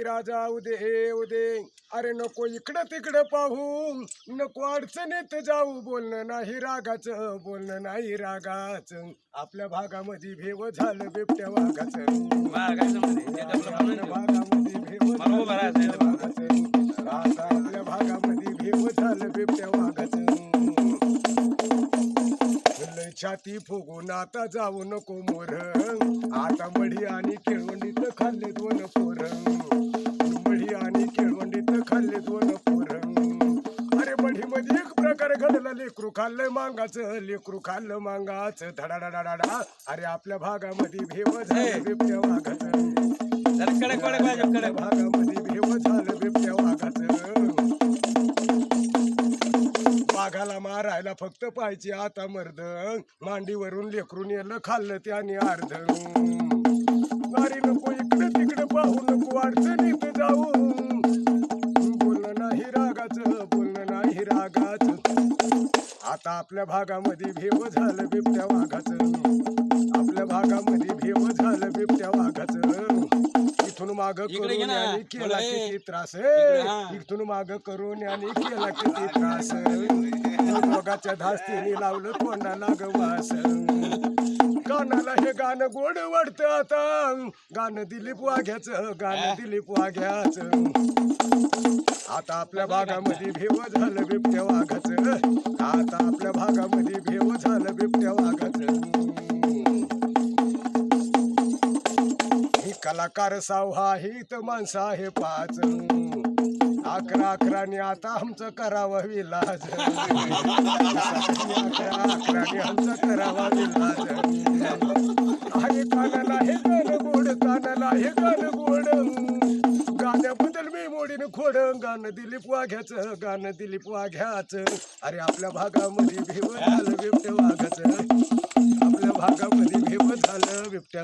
राजा उदे उदे अरे नको इकडं तिकडं पाहू नको अडचणीत जाऊ बोलणं नाही रागाचं बोलणं नाही रागाचं आपल्या भागामध्ये भेव झालं बिबट्या वाघाचं आपल्या भागामध्ये भेव झालं बिबट्या वाघाचं आता आपल्या भागामध्ये भेव झालं बिबट्या वाघाचं छाती फुगून आता जाऊ नको मोर आता मढी आणि केळवंडीत खाल्ले दोन पोर मढी आणि केळवंडीत खाल्ले दोन पोर अरे मढी मध्ये एक प्रकार घडला लेकरू खाल्लं मांगाचं लेकरू खाल्लं मांगाचं धडाडाडाडा अरे आपल्या भागामध्ये भेव झालं बिबट्या वाघाचं भागामध्ये भेव झालं बिबट्या वाघाचं वाघाला मारायला फक्त पाहिजे आता मर्द मांडीवरून लेकरून येलं खाल्लं त्याने अर्ध मारी नको इकडे तिकडे पाहू नको अडचणीत जाऊ बोलणं नाही रागाचं बोलणं नाही रागाचं आता आपल्या भागामध्ये भेव झालं बिबट्या वाघाचं आपल्या भागामध्ये भेव झालं बिबट्या वाघाचं इथून माग करून आणि केला किती त्रास इथून माग करून आणि केला किती त्रास दोघाच्या धास्तीने लावलं तोंडाला गवास गाण्याला हे गाणं गोड वाटतं आता गाणं दिलीप वाघ्याचं गाणं दिलीप वाघ्याचं आता आपल्या भागामध्ये भेव झालं बिबट्या वाघाचं आता आपल्या भागामध्ये भेव झालं बिबट्या वाघाचं ही कलाकार सावहा ही तर माणसं आहे पाच 11-11 आता आमचं करावं विलाज 11-11 आमचं करावा विलाज आहे कानाला हे गाणं गोड कानाला हे गाणं गोड गाण्याबद्दल मी मोडीनं खोड गाणं दिलीप वाघ्याचं गाणं दिलीप वाघ्याचं अरे आपल्या भागामध्ये भेव झालं बिबट्या वाघाचं आपल्या भागामध्ये भेव झालं बिबट्या